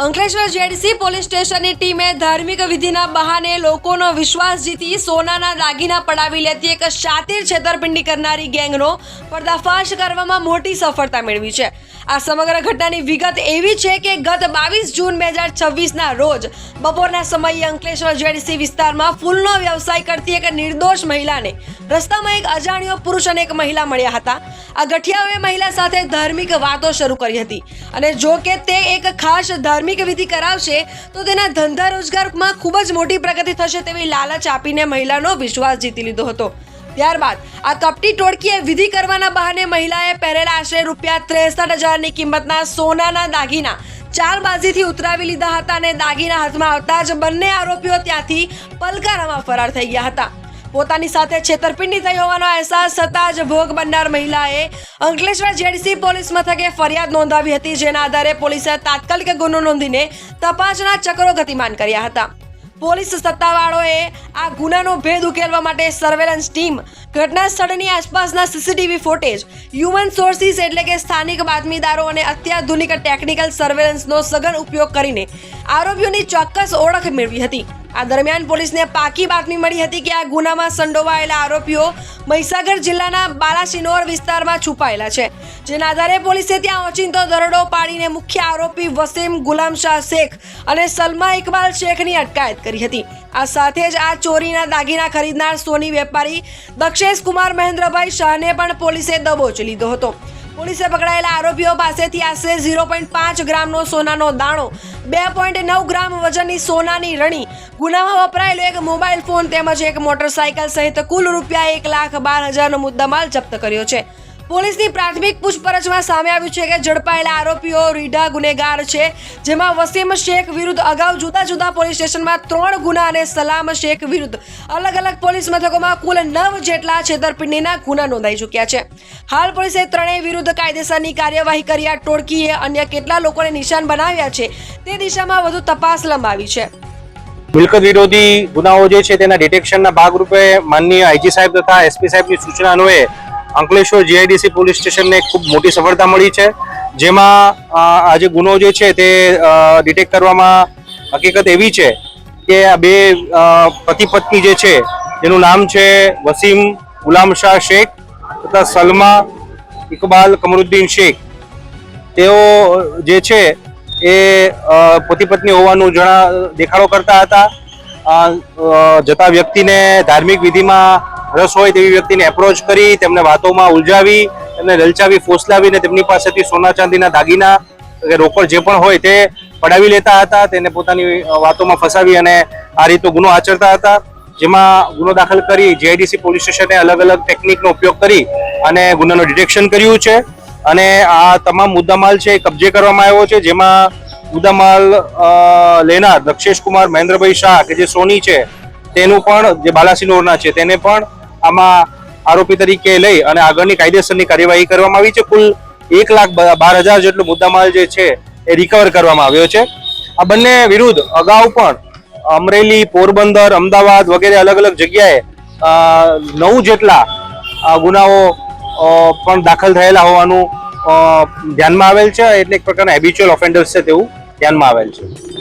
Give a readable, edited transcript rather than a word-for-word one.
Ankleshwar JDC police સ્ટેશનની ટીમે ધાર્મિક વિધિના બહાને લોકોનો વિશ્વાસ જીતી સોનાના દાગીના પડાવી લેતી એક શાતિર છેતરપિંડી કરનારી ગેંગનો પર્દાફાશ કરવામાં મોટી સફળતા મેળવી છે। આ સમગ્ર ઘટનાની વિગત એવી છે કે ગત 22 જૂન 2026ના રોજ બપોરના સમયે અંકલેશ્વર જેડીસી વિસ્તારમાં ફૂલનો વ્યવસાય કરતી એક નિર્દોષ મહિલાને રસ્તામાં એક અજાણ્યો પુરુષ અને એક મહિલા મળ્યા હતા। આ ગઠિયાઓએ મહિલા સાથે ધાર્મિક વાતો શરૂ કરી હતી અને જો કે તે એક ખાસ ધાર્મિક વિધિ કરાવશે તો તેના ધંધા રોજગારમાં ખૂબ જ મોટી પ્રગતિ થશે તેવી લાલચ આપીને મહિલાનો વિશ્વાસ જીતી લીધો હતો। ત્યારબાદ આ કપટી ટોળકીએ વિધિ કરવાના બહાને મહિલાએ પહેરેલા આશરે ₹63,000ની કિંમતના સોનાના દાગીના ચાલબાજીથી ઉતરાવી લીધા હતા અને દાગીના હાથમાં આવતા જ બંને આરોપીઓ ત્યાંથી પલકારામાં ફરાર થઈ ગયા હતા। પોતાની સાથે છેતરપિંડી થઈ હોવાનો અહેસાસ થતાં જ ભોગ બનનાર મહિલાએ અંકલેશ્વર જેડીસી પોલીસ મથકે ફરિયાદ નોંધાવી હતી, જેના આધારે પોલીસે તાત્કાલિક ગુનો નોંધીને તપાસના ચક્રો ગતિમાન કર્યા હતા। પોલીસ સત્તાવાળાઓએ આ ગુનાનો ભેદ ઉકેલવા માટે સર્વેલન્સ ટીમ, ઘટના સ્થળની આસપાસના સીસીટીવી ફૂટેજ, હ્યુમન સોર્સિસ એટલે કે સ્થાનિક બાતમીદારો અને અત્યાધુનિક ટેકનિકલ સર્વેલન્સનો સઘન ઉપયોગ કરીને આરોપીઓની ચોક્કસ ઓળખ મેળવી હતી। આ દરમિયાન પોલીસને પાકી બાતમી મળી હતી કે આ ગુનામાં સંડોવાયેલા આરોપીઓ મહીસાગર જિલ્લાના બાલાસિનોર વિસ્તારમાં છુપાયેલા છે, જેના આધારે પોલીસે ત્યાં ઓચિંતો દરોડો પાડીને મુખ્ય આરોપી વસીમ ગુલામશાહ શેખ અને સલમા ઇકબાલ શેખની અટકાયત કરી હતી। આ સાથે જ આ ચોરીના દાગીના ખરીદનાર સોની વેપારી દક્ષેશ કુમાર મહેન્દ્રભાઈ શાહને પણ પોલીસે દબોચી લીધો હતો। પોલીસે પકડાયેલા આરોપીઓ પાસેથી આશરે 0.5 ગ્રામનો સોનાનો દાણો, 2.9 ગ્રામ વજનની સોનાની રણી, ગુનામાં વપરાયેલો એક મોબાઈલ ફોન તેમજ એક મોટરસાયકલ સહિત કુલ ₹1,12,000નો મુદ્દામાલ જપ્ત કર્યો છે। પોલીસની પ્રાથમિક પૂછપરછમાં સામે આવ્યું છે કે ઝડપાયેલા આરોપીઓ રીઢા ગુનેગાર છે, જેમાં વસીમ શેખ વિરુદ્ધ અગાઉ જુદા જુદા પોલીસ સ્ટેશનમાં 3 ગુના અને સલામ શેખ વિરુદ્ધ અલગ અલગ પોલીસ મથકોમાં કુલ 9 જેટલા છેતરપિંડીના ગુના નોંધાઈ ચૂક્યા છે। હાલ પોલીસે ત્રણેય વિરુદ્ધ કાયદેસરની કાર્યવાહી કરી આ ટોળકીએ અન્ય કેટલા લોકોને નિશાન બનાવ્યા છે તે દિશામાં વધુ તપાસ લંબાવી છે। મિલકત વિરોધી ગુનાઓ જે છે તેના ડિટેક્શનના ભાગરૂપે માનનીય આઈજી સાહેબ તથા એસપી સાહેબની સૂચના અન્વયે અંકલેશ્વર જીઆઈડીસી પોલીસ સ્ટેશનને ખૂબ મોટી સફળતા મળી છે, જેમાં આ જે ગુનો જે છે તે ડિટેક્ટ કરવામાં હકીકત એવી છે કે આ બે પતિ પત્ની જે છે જેનું નામ છે વસીમ ગુલામશાહ શેખ તથા સલમા ઇકબાલ કમરુદ્દીન શેખ, તેઓ જે છે એ પતિ પત્ની હોવાનું દેખાડો કરતા હતા। જતા વ્યક્તિને ધાર્મિક વિધિમાં રસ હોય તેવી વ્યક્તિને એપ્રોચ કરી તેમને વાતોમાં ઉલઝાવી, તેમને લલચાવી, ફોસલાવીને તેમની પાસેથી સોના ચાંદીના દાગીના કે રોકડ જે પણ હોય તે પડાવી લેતા હતા, તેને પોતાની વાતોમાં ફસાવી અને આ રીતનો ગુનો આચરતા હતા, જેમાં ગુનો દાખલ કરી જીઆઈડીસી પોલીસ સ્ટેશને અલગ અલગ ટેકનિકનો ઉપયોગ કરી અને ગુનાનું ડિટેક્શન કર્યું છે અને આ તમામ મુદ્દામાલ છે એ કબજે કરવામાં આવ્યો છે, જેમાં મુદ્દામાલ લેનાર દક્ષેશ કુમાર મહેન્દ્રભાઈ શાહ કે જે સોની છે તેનું પણ, જે બાલાસિનોરના છે, તેને પણ આમાં આરોપી તરીકે લઈ અને આગળની કાયદેસરની કાર્યવાહી કરવામાં આવી છે। કુલ 1,12,000 જેટલો મુદ્દામાલ જે છે એ રિકવર કરવામાં આવ્યો છે। આ બંને વિરુદ્ધ અગાઉ પણ અમરેલી, પોરબંદર, અમદાવાદ વગેરે અલગ અલગ જગ્યાએ 9 જેટલા ગુનાઓ પણ દાખલ થયેલા હોવાનું ધ્યાનમાં આવેલ છે, એટલે એક પ્રકારના હેબિચ્યુઅલ ઓફેન્ડર્સ છે તેવું ધ્યાનમાં આવેલ છે।